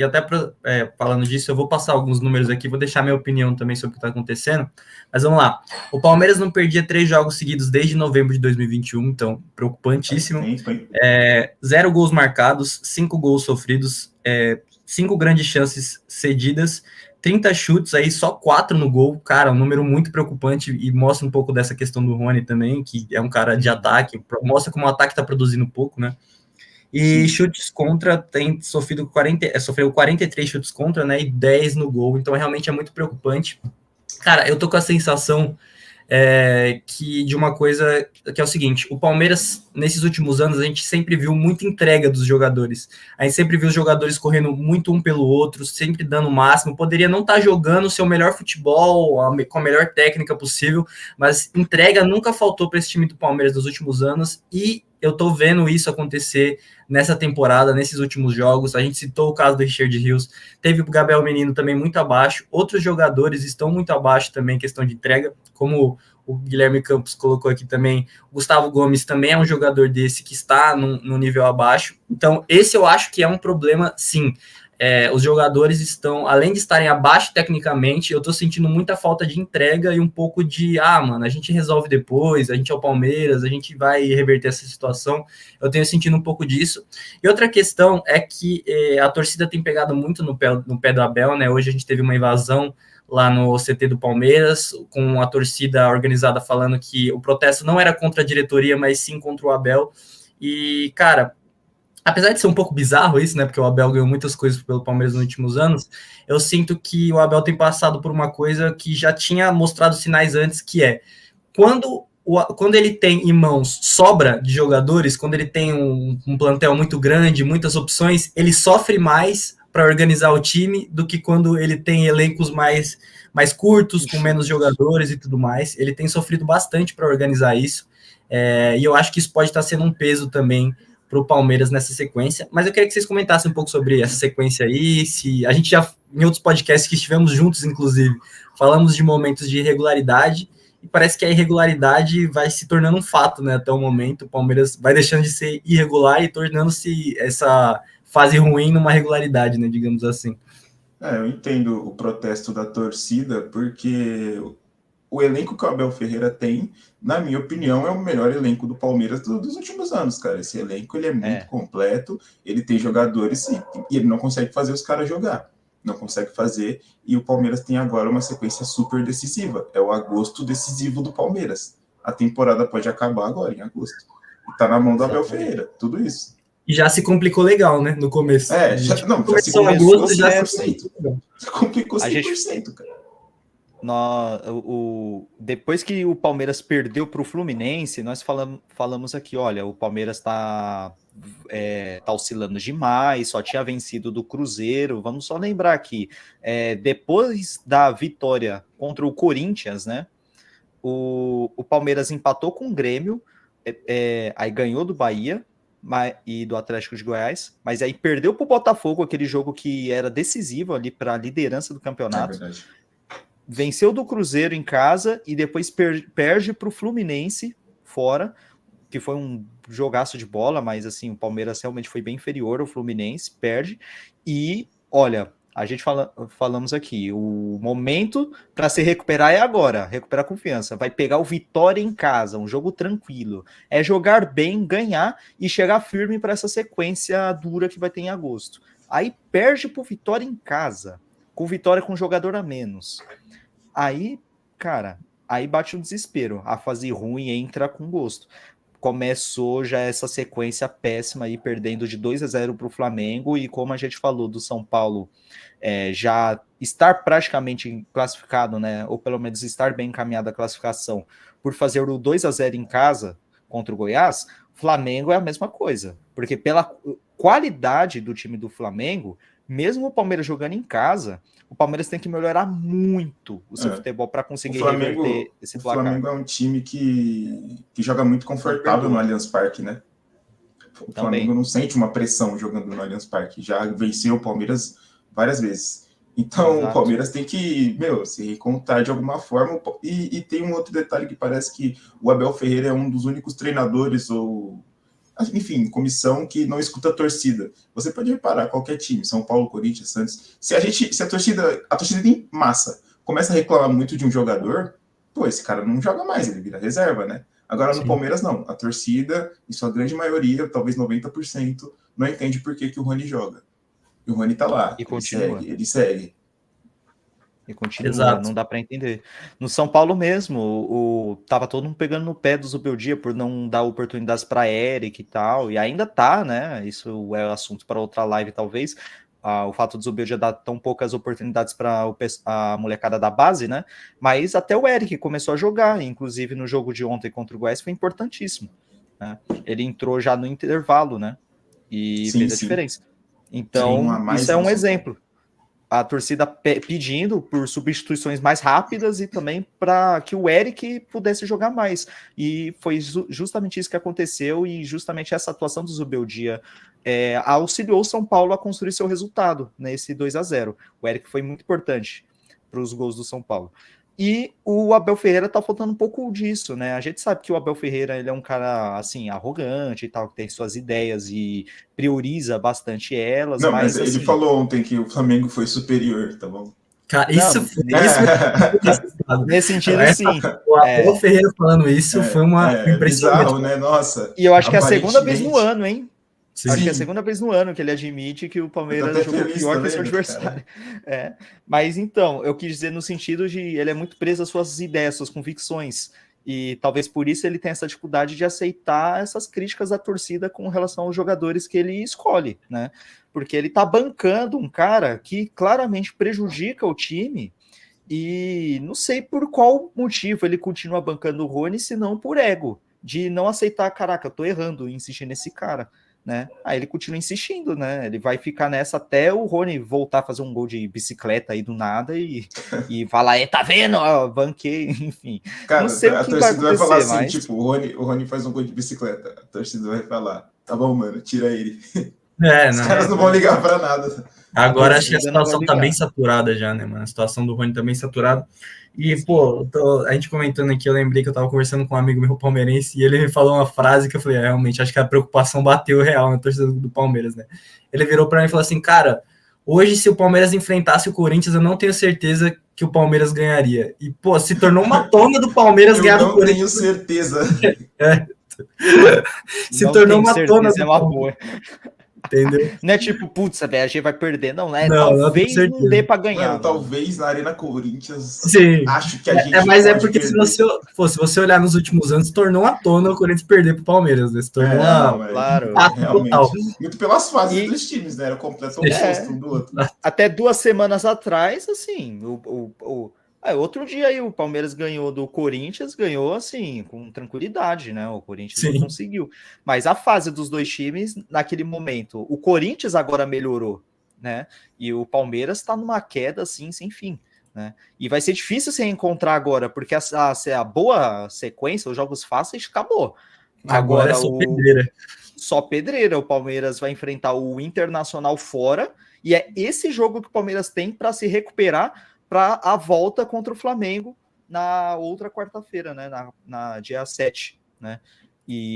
e até falando disso, eu vou passar alguns números aqui, vou deixar minha opinião também sobre o que está acontecendo, mas vamos lá. O Palmeiras não perdia 3 jogos seguidos desde novembro de 2021, então preocupantíssimo. 0 gols marcados, 5 gols sofridos, 5 grandes chances cedidas, 30 chutes, aí só 4 no gol, cara, um número muito preocupante e mostra um pouco dessa questão do Rony também, que é um cara de ataque, mostra como o ataque está produzindo pouco, né? E chutes contra, tem sofreu 43 chutes contra, né, e 10 no gol, então realmente é muito preocupante. Cara, eu tô com a sensação que de uma coisa que é o seguinte, o Palmeiras, nesses últimos anos, a gente sempre viu muita entrega dos jogadores, a gente sempre viu os jogadores correndo muito um pelo outro, sempre dando o máximo, poderia não estar jogando o seu melhor futebol, com a melhor técnica possível, mas entrega nunca faltou para esse time do Palmeiras nos últimos anos, e eu tô vendo isso acontecer nessa temporada, nesses últimos jogos. A gente citou o caso do Richard Rios, teve o Gabriel Menino também muito abaixo, outros jogadores estão muito abaixo também em questão de entrega, como o Guilherme Campos colocou aqui também, o Gustavo Gomes também é um jogador desse que está no nível abaixo, então esse eu acho que é um problema, sim. Os jogadores estão, além de estarem abaixo tecnicamente, eu estou sentindo muita falta de entrega e um pouco de, mano, a gente resolve depois, a gente é o Palmeiras, a gente vai reverter essa situação. Eu tenho sentido um pouco disso. E outra questão é que a torcida tem pegado muito no pé do Abel, né? Hoje a gente teve uma invasão lá no CT do Palmeiras, com a torcida organizada falando que o protesto não era contra a diretoria, mas sim contra o Abel. E, cara, apesar de ser um pouco bizarro isso, né, porque o Abel ganhou muitas coisas pelo Palmeiras nos últimos anos, eu sinto que o Abel tem passado por uma coisa que já tinha mostrado sinais antes, que é quando ele tem em mãos sobra de jogadores, quando ele tem um plantel muito grande, muitas opções, ele sofre mais para organizar o time do que quando ele tem elencos mais curtos, com menos jogadores e tudo mais. Ele tem sofrido bastante para organizar isso, e eu acho que isso pode estar sendo um peso também para o Palmeiras nessa sequência, mas eu queria que vocês comentassem um pouco sobre essa sequência aí, se a gente já, em outros podcasts que estivemos juntos, inclusive, falamos de momentos de irregularidade, e parece que a irregularidade vai se tornando um fato, né, até o momento, o Palmeiras vai deixando de ser irregular e tornando-se essa fase ruim numa regularidade, né, digamos assim. Eu entendo o protesto da torcida, porque o elenco que o Abel Ferreira tem, na minha opinião, é o melhor elenco do Palmeiras dos últimos anos, cara. Esse elenco ele é muito completo, ele tem jogadores e ele não consegue fazer os caras jogar. Não consegue fazer, e o Palmeiras tem agora uma sequência super decisiva. É o agosto decisivo do Palmeiras. A temporada pode acabar agora, em agosto. E tá na mão do Abel Ferreira, tudo isso. E já se complicou legal, né, no começo. Já se complicou agosto, 100%. Já complicou 100%, cara. Depois que o Palmeiras perdeu para o Fluminense, nós falamos aqui, olha, o Palmeiras está oscilando demais, só tinha vencido do Cruzeiro. Vamos só lembrar aqui, depois da vitória contra o Corinthians, né, o Palmeiras empatou com o Grêmio, aí ganhou do Bahia e do Atlético de Goiás, mas aí perdeu para o Botafogo, aquele jogo que era decisivo ali para a liderança do campeonato. Venceu do Cruzeiro em casa e depois perde para o Fluminense fora, que foi um jogaço de bola, mas assim, o Palmeiras realmente foi bem inferior ao Fluminense, perde. E, olha, a gente falamos aqui, o momento para se recuperar é agora, recuperar a confiança. Vai pegar o Vitória em casa, um jogo tranquilo. É jogar bem, ganhar e chegar firme para essa sequência dura que vai ter em agosto. Aí perde para o Vitória em casa, com Vitória com um jogador a menos. Aí, cara, aí bate um desespero. A fase ruim entra com gosto. Começou já essa sequência péssima aí, perdendo de 2-0 para o Flamengo, e como a gente falou do São Paulo já estar praticamente classificado, né, ou pelo menos estar bem encaminhada a classificação, por fazer o 2-0 em casa contra o Goiás, Flamengo é a mesma coisa, porque pela qualidade do time do Flamengo, mesmo o Palmeiras jogando em casa, o Palmeiras tem que melhorar muito o seu futebol para conseguir reverter esse placar. O Flamengo é um time que joga muito confortável no Allianz Parque, né? O Flamengo não sente uma pressão jogando no Allianz Parque. Já venceu o Palmeiras várias vezes. Então, o Palmeiras tem que, se recontar de alguma forma. E tem um outro detalhe que parece que o Abel Ferreira é um dos únicos treinadores, ou enfim, comissão que não escuta a torcida. Você pode reparar, qualquer time, São Paulo, Corinthians, Santos, se a torcida em massa começa a reclamar muito de um jogador, pô, esse cara não joga mais, ele vira reserva, né? Agora no Palmeiras não, a torcida, em sua grande maioria, talvez 90%, não entende por que o Rony joga. E o Rony tá lá, E continua. ele segue. E continua, Exato. não dá para entender. No São Paulo mesmo, tava todo mundo pegando no pé do Zubeldia por não dar oportunidades para Eric e tal, e ainda tá, né? Isso é assunto para outra live, talvez. O fato do Zubeldia dar tão poucas oportunidades para a molecada da base, né? Mas até o Eric começou a jogar, inclusive no jogo de ontem contra o Goiás foi importantíssimo, né? Ele entrou já no intervalo, né? E fez a diferença. Então, isso é um exemplo. A torcida pedindo por substituições mais rápidas e também para que o Eric pudesse jogar mais. E foi justamente isso que aconteceu, e justamente essa atuação do Zubeldia auxiliou o São Paulo a construir seu resultado nesse 2-0. O Eric foi muito importante para os gols do São Paulo. E o Abel Ferreira tá faltando um pouco disso, né? A gente sabe que o Abel Ferreira, ele é um cara, assim, arrogante e tal, que tem suas ideias e prioriza bastante elas. Não, mas assim, ele falou ontem que o Flamengo foi superior, tá bom? Cara, isso nesse sentido, sim. O Abel Ferreira falando isso foi uma impressionante. Bizarro, né? Nossa. E eu acho que é a segunda vez no ano, hein? Sim. Acho que é a segunda vez no ano que ele admite que o Palmeiras jogou pior que o seu adversário. Mas então, eu quis dizer no sentido de ele é muito preso às suas ideias, suas convicções. E talvez por isso ele tenha essa dificuldade de aceitar essas críticas da torcida com relação aos jogadores que ele escolhe, né? Porque ele tá bancando um cara que claramente prejudica o time. E não sei por qual motivo ele continua bancando o Rony, se não por ego, de não aceitar, caraca, eu tô errando em insistir nesse cara. Né? Aí ele continua insistindo, né? Ele vai ficar nessa até o Rony voltar a fazer um gol de bicicleta aí do nada e falar, tá vendo? Banquei, enfim. Cara, não sei a o que torcida vai falar assim, mas... tipo, o Rony faz um gol de bicicleta. A torcida vai falar, tá bom, mano, tira ele. Os caras não vão ligar pra nada. Agora acho que a situação tá bem saturada já, né, mano? A situação do Rony tá bem saturada. E, pô, a gente comentando aqui, eu lembrei que eu tava conversando com um amigo meu palmeirense e ele me falou uma frase que eu falei, realmente, acho que a preocupação bateu real na torcida do Palmeiras, né? Ele virou pra mim e falou assim, cara, hoje se o Palmeiras enfrentasse o Corinthians, eu não tenho certeza que o Palmeiras ganharia. E, pô, se tornou uma tona do Palmeiras ganhar do Corinthians. Eu não tenho certeza. Se tornou uma tona do Palmeiras. Entendeu? Não é tipo, putz, a gente vai perder, não, né? Não, talvez não dê pra ganhar. Mano, talvez na Arena Corinthians. Sim. Acho que a gente. Mas é porque se você olhar nos últimos anos, tornou à tona o Corinthians perder pro Palmeiras, né? Se tornou claro. Realmente. Muito pelas fases dos times, né? Era o completo oposto um do outro. Até 2 semanas atrás, assim, outro dia aí o Palmeiras ganhou do Corinthians, ganhou assim, com tranquilidade, né? O Corinthians não conseguiu. Mas a fase dos dois times, naquele momento, o Corinthians agora melhorou, né? E o Palmeiras tá numa queda assim, sem fim, né? E vai ser difícil se encontrar agora, porque a boa sequência, os jogos fáceis, acabou. Agora é só pedreira. Só pedreira. O Palmeiras vai enfrentar o Internacional fora, e é esse jogo que o Palmeiras tem para se recuperar para a volta contra o Flamengo na outra quarta-feira, né? Na dia 7, né? E